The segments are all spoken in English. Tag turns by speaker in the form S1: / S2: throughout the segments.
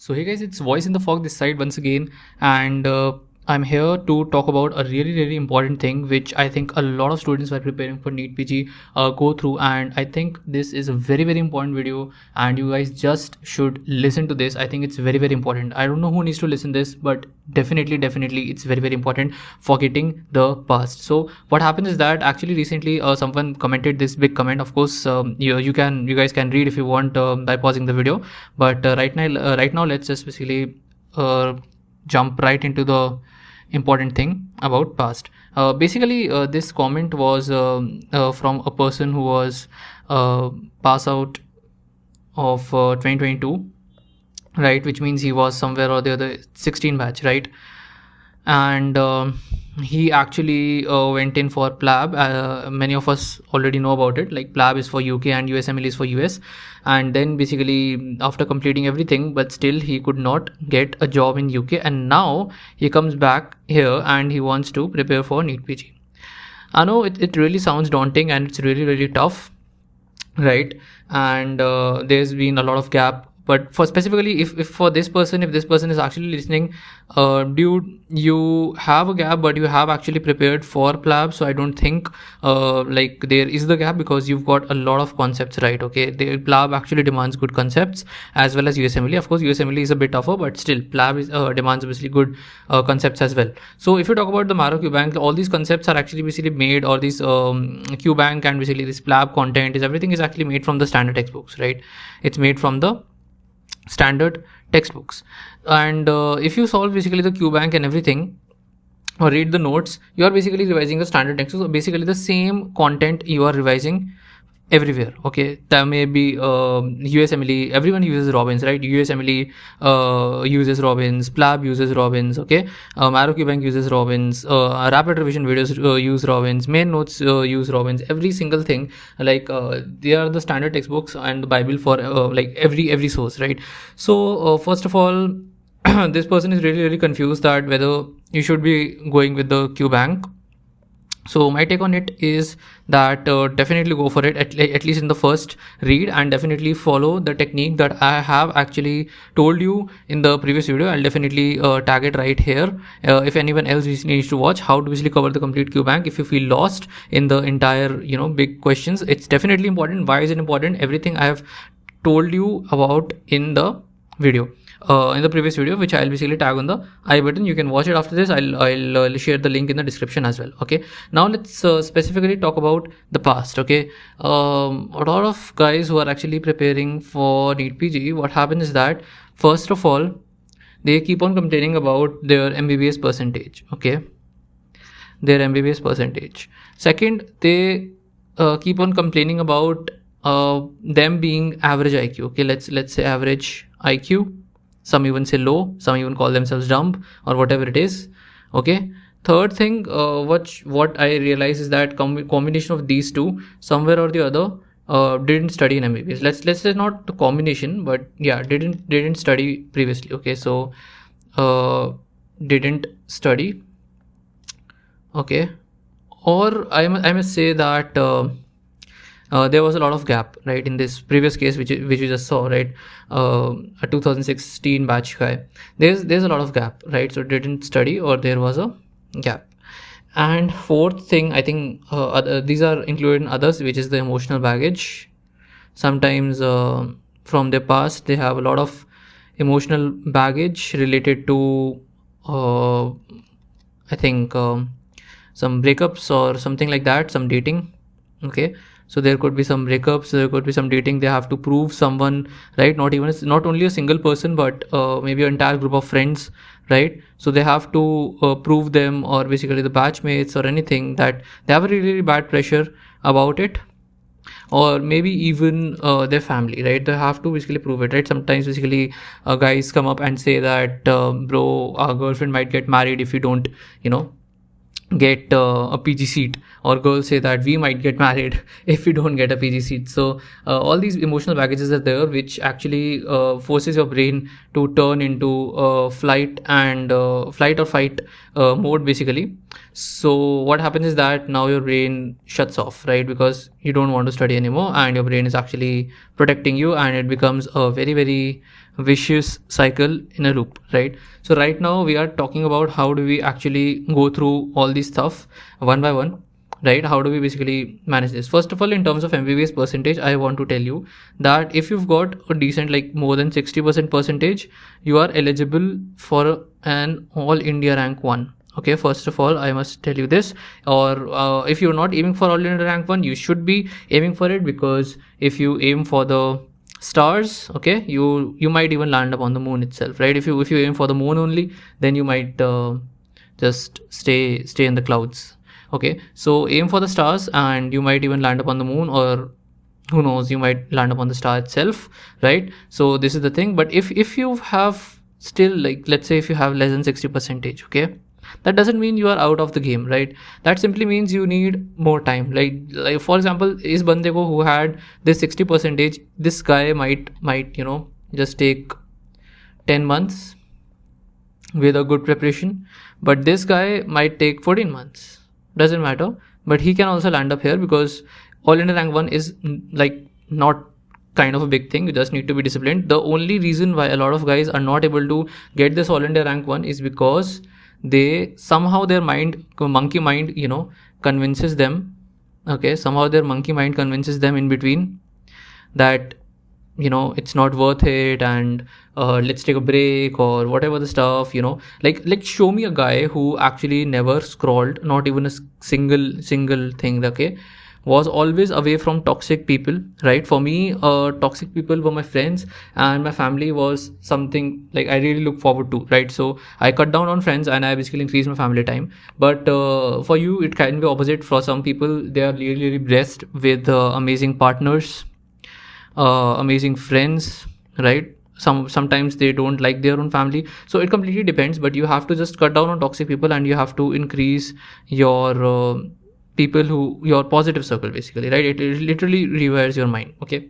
S1: So hey guys, it's Voice in the Fog this side once again, and I'm here to talk about a really important thing which I think a lot of students who are preparing for NEET PG go through, and I think this is a very important video, and you guys just should listen to this. I think it's very important. I don't know who needs to listen this, but definitely it's very important for getting the past. So what happens is that actually recently someone commented this big comment. Of course, you guys can read if you want by pausing the video, but right now let's just basically jump right into the important thing about past. Basically, this comment was from a person who was pass out of 2022, right, which means he was somewhere or the other 16 batch, right? And he actually went in for PLAB. Many of us already know about it. Like, PLAB is for UK and USMLE is for US. And then basically after completing everything, but still he could not get a job in UK, and now he comes back here and he wants to prepare for NEET PG. I know it really sounds daunting and it's really tough, right? And there's been a lot of gap, but for specifically if for this person, if this person is actually listening, dude, you have a gap but you have actually prepared for PLAB, so I don't think like there is the gap, because you've got a lot of concepts, right? Okay, the PLAB actually demands good concepts, as well as USMLE. Of course, USMLE is a bit tougher, but still PLAB is demands basically good concepts as well. So if you talk about the Maro Q Bank, all these concepts are actually basically made, or this Q Bank and basically this PLAB content is, everything is actually made from the standard textbooks, right? It's made from the standard textbooks, and if you solve basically the Q Bank and everything, or read the notes, you are basically revising the standard textbooks. So basically the same content you are revising everywhere. Okay, there may be USMLE, everyone uses Robbins, right? USMLE uses Robbins, PLAB uses Robbins, okay, Maro Q Bank uses Robbins, rapid revision videos use Robbins, main notes use Robbins. Every single thing, like they are the standard textbooks and the Bible for like every source, right? So first of all, this person is really confused that whether you should be going with the Q Bank. So my take on it is that definitely go for it at least in the first read, and definitely follow the technique that I have actually told you in the previous video. I'll definitely tag it right here. If anyone else needs to watch how to basically cover the complete Q Bank, if you feel lost in the entire big questions, it's definitely important. Why is it important? Everything I have told you about in the video, in the previous video, which I'll basically tag on the I button. You can watch it after this. I'll share the link in the description as well. Okay, now let's specifically talk about the past. Okay, a lot of guys who are actually preparing for NEET PG, what happens is that first of all, they keep on complaining about their MBBS percentage. Okay, their MBBS percentage. Second, they keep on complaining about them being average IQ. Okay, let's say average IQ. Some even say low, some even call themselves dumb, or whatever it is. Okay, third thing, what I realize is that combination of these two, somewhere or the other, didn't study in MBBS. Let's say not the combination, but yeah, didn't study previously. Okay, so didn't study. Okay, or I must say that there was a lot of gap, right, in this previous case which you just saw, right? A 2016 batch guy, there's a lot of gap, right? So didn't study, or there was a gap. And fourth thing, I think these are included in others, which is the emotional baggage. Sometimes from their past they have a lot of emotional baggage related to I think some breakups or something like that, some dating. Okay, so there could be some breakups, there could be some dating. They have to prove someone, right? Not only a single person, but maybe an entire group of friends, right? So they have to prove them, or basically the batchmates or anything, that they have a really bad pressure about it, or maybe even their family, right? They have to basically prove it, right? Sometimes basically guys come up and say that bro, our girlfriend might get married if you don't get a PG seat, or girls say that we might get married if we don't get a PG seat. So all these emotional baggages are there, which actually forces your brain to turn into flight or fight mode basically. So what happens is that now your brain shuts off, right? Because you don't want to study anymore, and your brain is actually protecting you, and it becomes a very very vicious cycle in a loop, right? So right now we are talking about how do we actually go through all this stuff one by one, right? How do we basically manage this? First of all, in terms of MBBS percentage, I want to tell you that if you've got a decent, like more than 60% percentage, you are eligible for an all India rank 1. Okay, first of all, I must tell you this. Or if you're not aiming for all India rank 1, you should be aiming for it, because if you aim for the stars, okay, you might even land up on the moon itself, right? If you aim for the moon only, then you might just stay in the clouds. Okay, so aim for the stars and you might even land up on the moon, or who knows, you might land up on the star itself, right? So this is the thing. But if you have still, like, let's say if you have less than 60 percentage, okay, that doesn't mean you are out of the game, right? That simply means you need more time. Like for example, is bande ko who had this 60 percentage, this guy might just take 10 months with a good preparation, but this guy might take 14 months. Doesn't matter, but he can also land up here, because all India rank 1 is like not kind of a big thing. You just need to be disciplined. The only reason why a lot of guys are not able to get this all India rank 1 is because they somehow their monkey mind convinces them, okay, somehow their monkey mind convinces them in between that it's not worth it, and let's take a break or whatever the stuff, like show me a guy who actually never scrolled, not even a single thing, okay, was always away from toxic people, right? For me, toxic people were my friends, and my family was something like I really look forward to, right? So I cut down on friends and I basically increased my family time. But for you, it can be opposite. For some people, they are really really blessed with amazing partners, amazing friends, right? Sometimes they don't like their own family, so it completely depends. But you have to just cut down on toxic people, and you have to increase your people who your positive circle basically, right? It literally rewires your mind. Okay,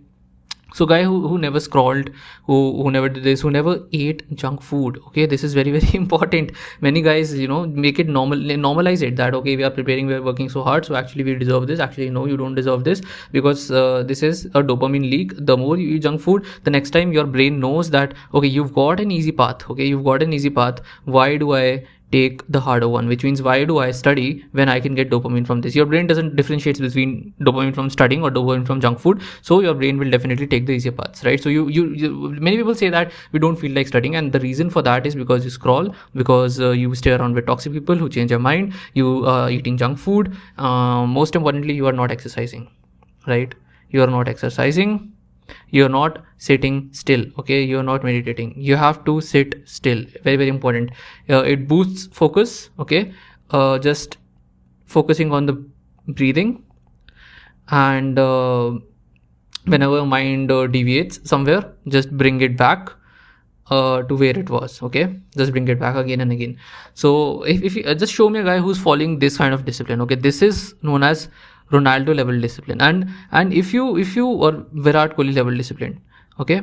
S1: so guy who never scrolled, who never did this, who never ate junk food, okay, this is very very important. Many guys make it normalize it, that okay, we are preparing, we are working so hard, so actually we deserve this. Actually no, you don't deserve this, because this is a dopamine leak. The more you eat junk food, the next time your brain knows that okay, you've got an easy path, okay, you've got an easy path, why do I take the harder one? Which means, why do I study when I can get dopamine from this? Your brain doesn't differentiate between dopamine from studying or dopamine from junk food, so your brain will definitely take the easier paths, right? So you many people say that we don't feel like studying, and the reason for that is because you scroll, because you stay around with toxic people who change your mind, you eating junk food, most importantly, you are not exercising, right? You are not exercising, you're not sitting still, okay, you're not meditating, you have to sit still. Very very important. It boosts focus, okay, just focusing on the breathing, and whenever mind deviates somewhere, just bring it back to where it was, okay, just bring it back again and again. So if you just show me a guy who's following this kind of discipline, okay, this is known as Ronaldo level discipline. And if you or Virat Kohli level discipline, okay.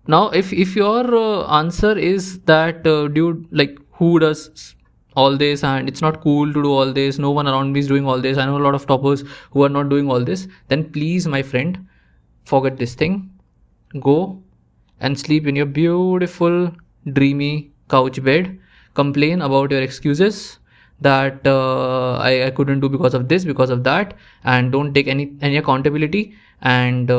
S1: Now if your answer is that dude, like, who does all this, and it's not cool to do all this, no one around me is doing all this, I know a lot of toppers who are not doing all this, then please my friend, forget this thing, go and sleep in your beautiful dreamy couch bed, complain about your excuses that I couldn't do because of this, because of that, and don't take any accountability, and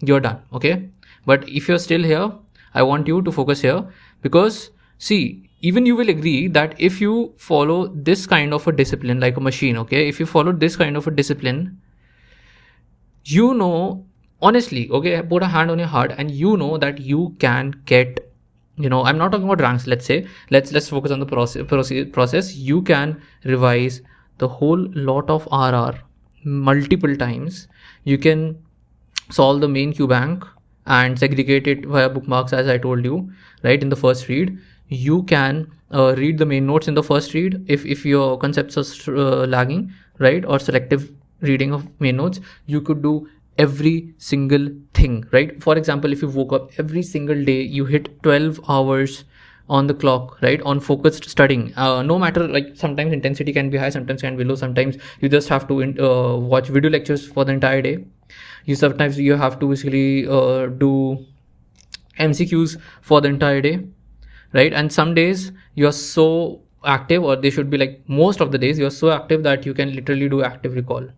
S1: you're done, okay. But if you're still here, I want you to focus here, because see, even you will agree that if you follow this kind of a discipline like a machine, okay, if you follow this kind of a discipline, honestly, okay, put a hand on your heart, and that you can get, I'm not talking about ranks, let's say, let's focus on the process. You can revise the whole lot of RR multiple times. You can solve the main Q bank and segregate it via bookmarks, as I told you, right, in the first read. You can read the main notes in the first read if your concepts are lagging, right, or selective reading of main notes. You could do every single thing, right? For example, if you woke up every single day, you hit 12 hours on the clock, right? On focused studying. No matter, like sometimes intensity can be high, sometimes can be low, sometimes you just have to watch video lectures for the entire day. Sometimes you have to basically do MCQs for the entire day, right? And some days you're so active, or they should be like most of the days you're so active that you can literally do active recall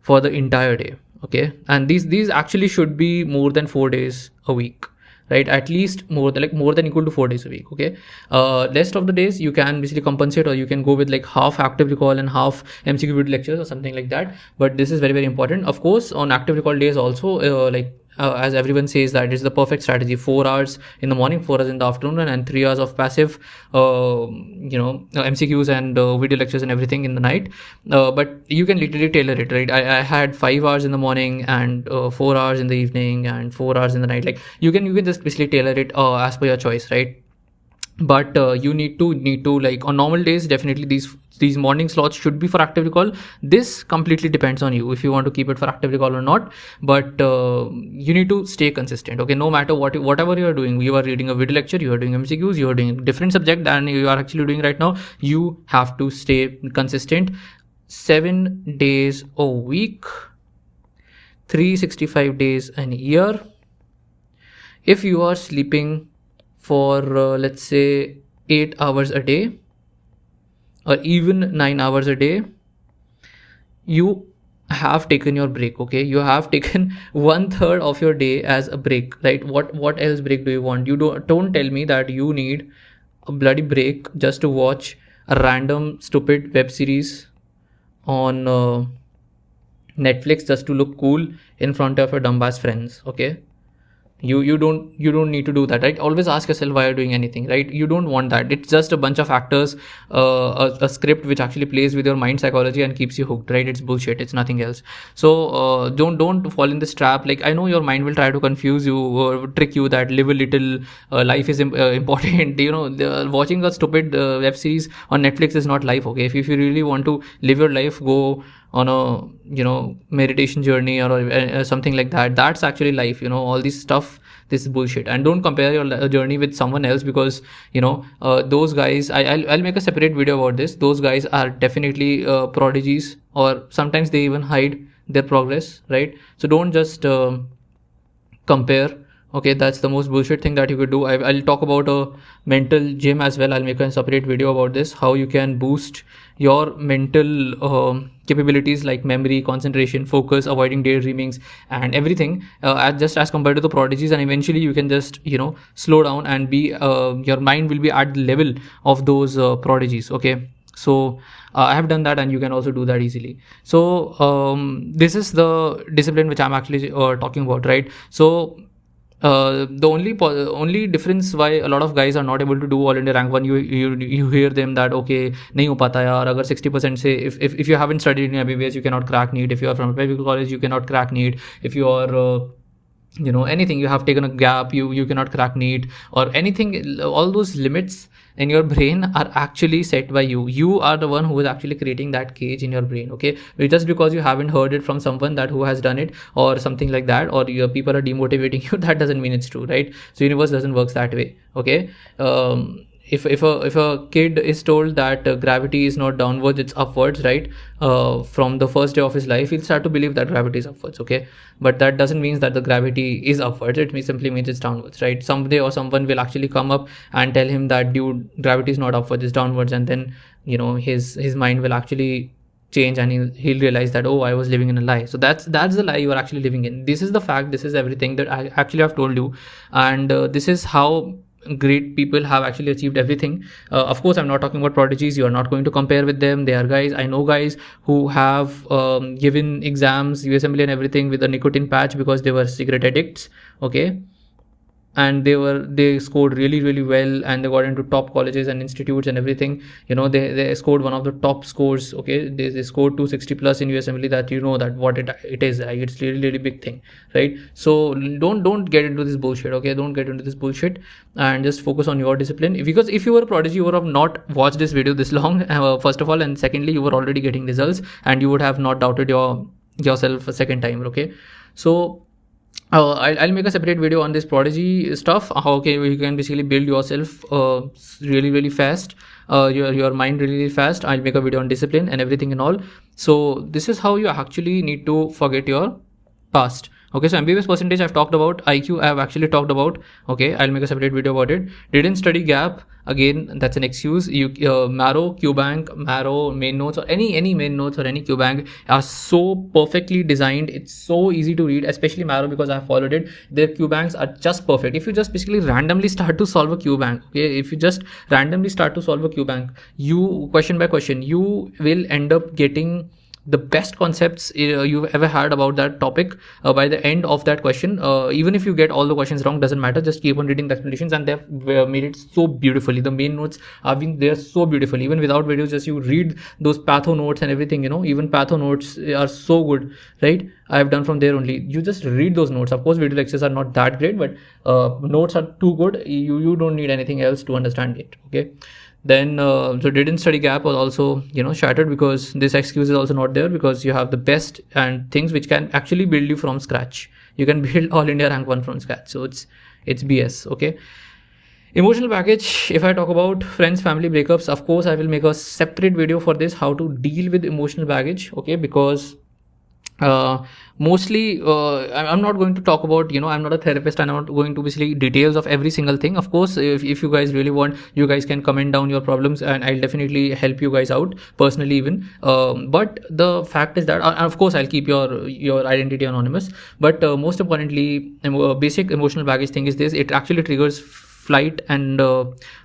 S1: for the entire day. Okay, and these actually should be more than 4 days a week, right? At least more than equal to 4 days a week. Okay, rest of the days you can basically compensate, or you can go with like half active recall and half MCQ video lectures or something like that. But this is very, very important. Of course, on active recall days also, as everyone says, that is the perfect strategy: 4 hours in the morning, 4 hours in the afternoon, and 3 hours of passive MCQs and video lectures and everything in the night. But you can literally tailor it, right? I had 5 hours in the morning and 4 hours in the evening and 4 hours in the night. Like you can just basically tailor it as per your choice, right? But you need to like on normal days, definitely these morning slots should be for active recall. This completely depends on you if you want to keep it for active recall or not. But you need to stay consistent. Okay, no matter whatever you are doing, you are reading a video lecture, you are doing MCQs, you are doing a different subject than you are actually doing right now, you have to stay consistent. 7 days a week, 365 days a year. If you are sleeping for let's say 8 hours a day, or even 9 hours a day, you have taken your break. Okay, you have taken 1/3 of your day as a break, right? What else break do you want? You don't tell me that you need a bloody break just to watch a random stupid web series on Netflix just to look cool in front of your dumbass friends. Okay, you don't need to do that, right? Always ask yourself why you're doing anything, right? You don't want that. It's just a bunch of actors, a script which actually plays with your mind psychology and keeps you hooked, right? It's bullshit. It's nothing else. So don't fall in this trap. Like I know your mind will try to confuse you, trick you that live a little, life is important. Watching a stupid web series on Netflix is not life. Okay, if you really want to live your life, go on a meditation journey or something like that. That's actually life. All this stuff, this is bullshit. And don't compare your journey with someone else, because those guys, I'll make a separate video about this. Those guys are definitely prodigies, or sometimes they even hide their progress, right? So don't just compare. Okay, that's the most bullshit thing that you could do. I'll talk about a mental gym as well. I'll make a separate video about this, how you can boost your mental capabilities like memory, concentration, focus, avoiding daydreamings and everything, just as compared to the prodigies. And eventually you can just slow down and be your mind will be at the level of those prodigies. Okay, so I have done that, and you can also do that easily. So this is the discipline which I'm actually talking about, right? So the only difference why a lot of guys are not able to do all India rank 1, you hear them that okay, nahi ho pata yaar, agar 60% say, if you haven't studied in MBBS, you cannot crack NEET. If you are from a private college, you cannot crack NEET. If you are anything, you have taken a gap, you cannot crack NEET or anything. All those limits in your brain are actually set by you are the one who is actually creating that cage in your brain. Okay, just because you haven't heard it from someone that who has done it or something like that, or your people are demotivating you, that doesn't mean it's true, right? So universe doesn't work that way. Okay, if a kid is told that gravity is not downwards, it's upwards, right? From the first day of his life, he'll start to believe that gravity is upwards. Okay, but that doesn't mean that the gravity is upwards. It simply means it's downwards, right? Someday or someone will actually come up and tell him that dude, gravity is not upwards, it's downwards, and then his mind will actually change, and he'll realize that, oh, I was living in a lie. So that's the lie you are actually living in. This is the fact. This is everything that I actually have told you, and this is how great people have actually achieved everything. Of course, I'm not talking about prodigies. You are not going to compare with them. They are guys. I know guys who have given exams, USMLE and everything with a nicotine patch because they were cigarette addicts. Okay, and they scored really, really well, and they got into top colleges and institutes and everything. They scored one of the top scores. Okay, they scored 260 plus in USMLE. That that what it is, like, it's really, really big thing, right? So don't get into this bullshit. Okay, don't get into this bullshit, and just focus on your discipline. Because if you were a prodigy, you would have not watched this video this long, first of all, and secondly, you were already getting results, and you would have not doubted yourself a second time. Okay, so I'll make a separate video on this prodigy stuff, how you can basically build yourself really really fast, your mind really, really fast. I'll make a video on discipline and everything and all. So this is how you actually need to forget your past. Okay, so MBBS percentage I've talked about, IQ I've actually talked about. Okay, I'll make a separate video about it. Didn't study gap, again that's an excuse. You Marrow, QBank, Marrow main notes, or any main notes or any QBank are so perfectly designed. It's so easy to read, especially Marrow, because I followed it. Their QBanks are just perfect. If you just basically randomly start to solve a QBank, okay, if you just randomly start to solve a QBank, you question by question, you will end up getting the best concepts you've ever had about that topic by the end of that question. Even if you get all the questions wrong, doesn't matter, just keep on reading the explanations, and they've made it so beautifully. The main notes have been there so beautifully, even without videos. Just you read those patho notes and everything, even patho notes are so good, right? I've done from there only. You just read those notes. Of course video lectures are not that great, but notes are too good. You don't need anything else to understand it. Okay, then so didn't study gap was also shattered, because this excuse is also not there, because you have the best and things which can actually build you from scratch. You can build all India rank 1 from scratch, so it's BS. Okay, emotional baggage, if I talk about friends, family breakups, of course I will make a separate video for this, how to deal with emotional baggage. Okay, because mostly I'm not going to talk about, I'm not a therapist, I'm not going to basically details of every single thing. Of course, if you guys really want, you guys can comment down your problems and I'll definitely help you guys out personally even. But the fact is that of course I'll keep your identity anonymous, but most importantly, basic emotional baggage thing is this: it actually triggers flight and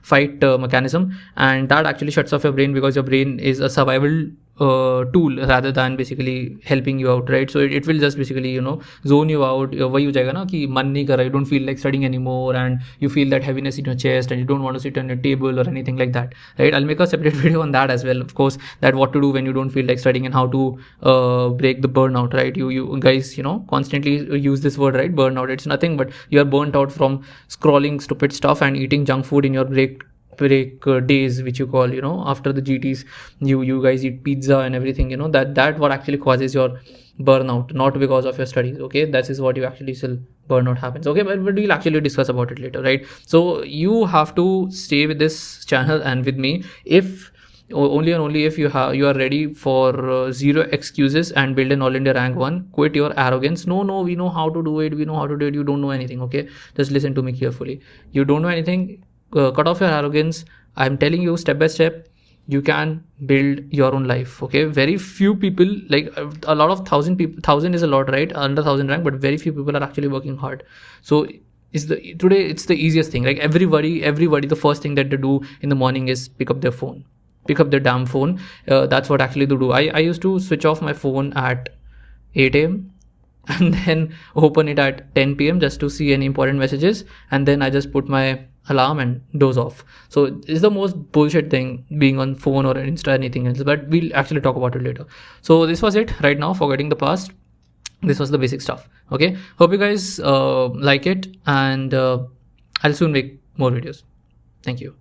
S1: fight mechanism, and that actually shuts off your brain, because your brain is a survival tool rather than basically helping you out, right? So it will just basically zone you out. वही हो जाएगा ना कि मन नहीं कर रहा, you don't feel like studying anymore, and you feel that heaviness in your chest, and you don't want to sit on a table or anything like that, right? I'll make a separate video on that as well, of course, that what to do when you don't feel like studying and how to break the burnout, right? You guys constantly use this word, right? Burnout. It's nothing but you are burnt out from scrolling stupid stuff and eating junk food in your break days, which you call, after the GTs, you guys eat pizza and everything, that what actually causes your burnout, not because of your studies. Okay, that is what you actually still burnout happens. Okay, but we'll actually discuss about it later, right? So you have to stay with this channel and with me, if only and only if you are ready for zero excuses and build an all India rank 1. Quit your arrogance. No, we know how to do it, you don't know anything. Okay, just listen to me carefully. You don't know anything. Cut off your arrogance. I'm telling you, step by step, you can build your own life. Okay, very few people, like a lot of 1,000 people, 1,000 is a lot, right? Under 1,000 rank, but very few people are actually working hard. So today it's the easiest thing. Like everybody, the first thing that they do in the morning is pick up their damn phone. That's what actually they do. I used to switch off my phone at 8 a.m. and then open it at 10 p.m. just to see any important messages, and then I just put my alarm and doze off. So it's the most bullshit thing, being on phone or Insta, anything else, but we'll actually talk about it later. So this was it right now, forgetting the past. This was the basic stuff. Okay, hope you guys like it, and I'll soon make more videos. Thank you.